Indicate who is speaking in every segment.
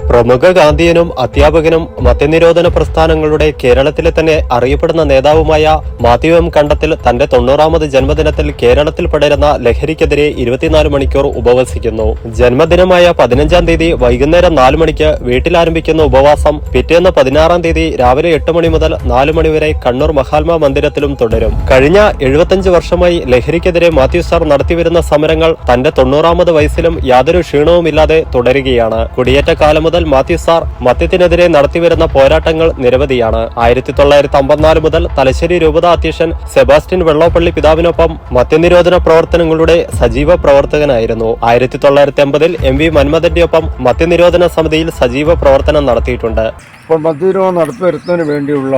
Speaker 1: പ്രമുഖ ഗാന്ധിയനും അധ്യാപകനും മദ്യനിരോധന പ്രസ്ഥാനങ്ങളുടെ കേരളത്തിലെ തന്നെ അറിയപ്പെടുന്ന നേതാവുമായ മാത്യു എം കണ്ടത്തിൽ തന്റെ 90ാമത് ജന്മദിനത്തിൽ കേരളത്തിൽ പടരുന്ന ലഹരിക്കെതിരെ 24 മണിക്കൂർ ഉപവസിക്കുന്നു. ജന്മദിനമായ 15-ാം തീയതി വൈകുന്നേരം 4 മണിക്ക് വീട്ടിലാരംഭിക്കുന്ന ഉപവാസം പിറ്റേന്ന് 16-ാം തീയതി രാവിലെ 8 മണി മുതൽ 4 മണി വരെ കണ്ണൂർ മഹാത്മാ മന്ദിരത്തിലും തുടരും. കഴിഞ്ഞ 75 വർഷമായി ലഹരിക്കെതിരെ മാത്യു സാർ നടത്തിവരുന്ന സമരങ്ങൾ തന്റെ 90ാമത് വയസ്സിലും യാതൊരു ക്ഷീണവുമില്ലാതെ തുടരുകയാണ്. കുടിയേറ്റ കാലം മുതൽ മാത്യു സാർ മദ്യത്തിനെതിരെ നടത്തിവരുന്ന പോരാട്ടങ്ങൾ നിരവധിയാണ്. 1954 മുതൽ തലശ്ശേരി രൂപതാ അധ്യക്ഷൻ സെബാസ്റ്റ്യൻ വെള്ളോപ്പള്ളി പിതാവിനൊപ്പം മദ്യനിരോധന പ്രവർത്തനങ്ങളുടെ സജീവ പ്രവർത്തകനായിരുന്നു. 1980-ൽ എം വി മന്മഥന്റെ ഒപ്പം മദ്യനിരോധന സമിതിയിൽ സജീവ പ്രവർത്തനം നടത്തിയിട്ടുണ്ട്.
Speaker 2: ഇപ്പോൾ മദ്യനിരോധനം നടപ്പിവരുത്തുന്നതിന് വേണ്ടിയുള്ള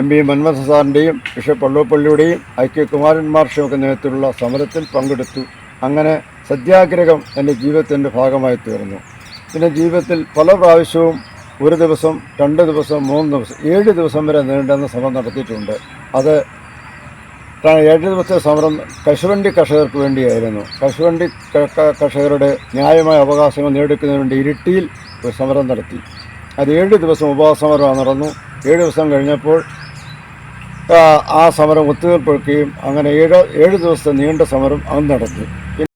Speaker 2: എം വി മന്മഥ സാറിൻ്റെയും ബിഷപ്പ് വെള്ളോപ്പള്ളിയുടെയും ഐക്യ കുമാരൻ മാർഷും ഒക്കെ നേതൃത്വത്തിലുള്ള സമരത്തിൽ പങ്കെടുത്തു. അങ്ങനെ സത്യാഗ്രഹം എൻ്റെ ജീവിതത്തിൻ്റെ ഭാഗമായി തീർന്നു. പിന്നെ ജീവിതത്തിൽ പല പ്രാവശ്യവും 1 ദിവസം, 2 ദിവസം, 3 ദിവസം, 7 ദിവസം വരെ നീണ്ടുന്ന സമരം നടത്തിയിട്ടുണ്ട്. അത് 7 ദിവസത്തെ സമരം കശുവണ്ടി കർഷകർക്ക് വേണ്ടിയായിരുന്നു. കശുവണ്ടി കർഷകരുടെ ന്യായമായ അവകാശങ്ങൾ നേടിക്കുന്നതിന് വേണ്ടി ഇരിട്ടിയിൽ ഒരു സമരം നടത്തി. അത് 7 ദിവസം ഉപവാസമരം നടന്നു. 7 ദിവസം കഴിഞ്ഞപ്പോൾ ആ സമരം ഒത്തുതീർപ്പെടുകയും അങ്ങനെ 7 ദിവസത്തെ നീണ്ട സമരം അന്ന് നടത്തി.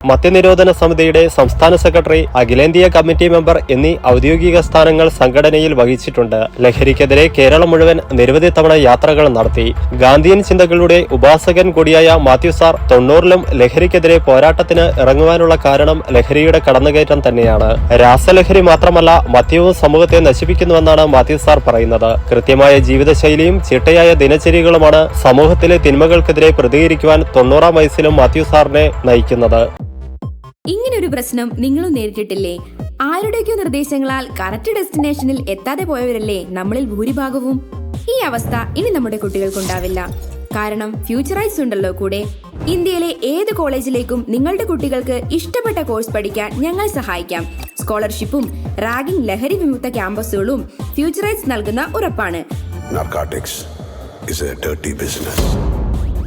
Speaker 1: മദ്യനിരോധന സമിതിയുടെ സംസ്ഥാന സെക്രട്ടറി, അഖിലേന്ത്യാ കമ്മിറ്റി മെമ്പർ എന്നീ ഔദ്യോഗിക സ്ഥാനങ്ങൾ സംഘടനയിൽ വഹിച്ചിട്ടുണ്ട്. ലഹരിക്കെതിരെ കേരളം മുഴുവൻ നിരവധി തവണ യാത്രകൾ നടത്തി. ഗാന്ധിയൻ ചിന്തകളുടെ ഉപാസകൻ കൂടിയായ മാത്യു സാർ 90ലും ലഹരിക്കെതിരെ പോരാട്ടത്തിന് ഇറങ്ങുവാനുള്ള കാരണം ലഹരിയുടെ കടന്നുകയറ്റം തന്നെയാണ്. രാസലഹരി മാത്രമല്ല, മദ്യവും സമൂഹത്തെ നശിപ്പിക്കുന്നുവെന്നാണ് മാത്യു സാർ പറയുന്നത്. കൃത്യമായ ജീവിതശൈലിയും ചിട്ടയായ ദിനചര്യകളുമാണ് സമൂഹത്തിലെ തിന്മകൾക്കെതിരെ പ്രതികരിക്കുവാൻ 90ാം വയസ്സിലും മാത്യു സാറിനെ നയിക്കുന്നത്.
Speaker 3: ഇങ്ങനൊരു പ്രശ്നം നിങ്ങളും നേരിട്ടിട്ടില്ലേ? ആരുടെയൊക്കെയോ നിർദ്ദേശങ്ങളാൽ കറക്റ്റ് ഡെസ്റ്റിനേഷനിൽ എത്താതെ പോയവരല്ലേ നമ്മളിൽ ഭൂരിഭാഗവും. ഈ അവസ്ഥ ഇനി നമ്മുടെ കുട്ടികൾക്കുണ്ടാവില്ല. കാരണം ഫ്യൂച്ചറൈസ് ഉണ്ടല്ലോ കൂടെ. ഇന്ത്യയിലെ ഏത് കോളേജിലേക്കും നിങ്ങളുടെ കുട്ടികൾക്ക് ഇഷ്ടപ്പെട്ട കോഴ്സ് പഠിക്കാൻ ഞങ്ങൾ സഹായിക്കാം. സ്കോളർഷിപ്പും റാഗിംഗ്, ലഹരി വിമുക്ത ക്യാമ്പസുകളും ഫ്യൂച്ചറൈസ് നൽകുന്ന ഉറപ്പാണ്.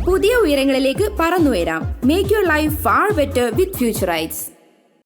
Speaker 3: പുതിയ ഉയരങ്ങളിലേക്ക് പറന്നുയരാം. Make your life far better with Futurise.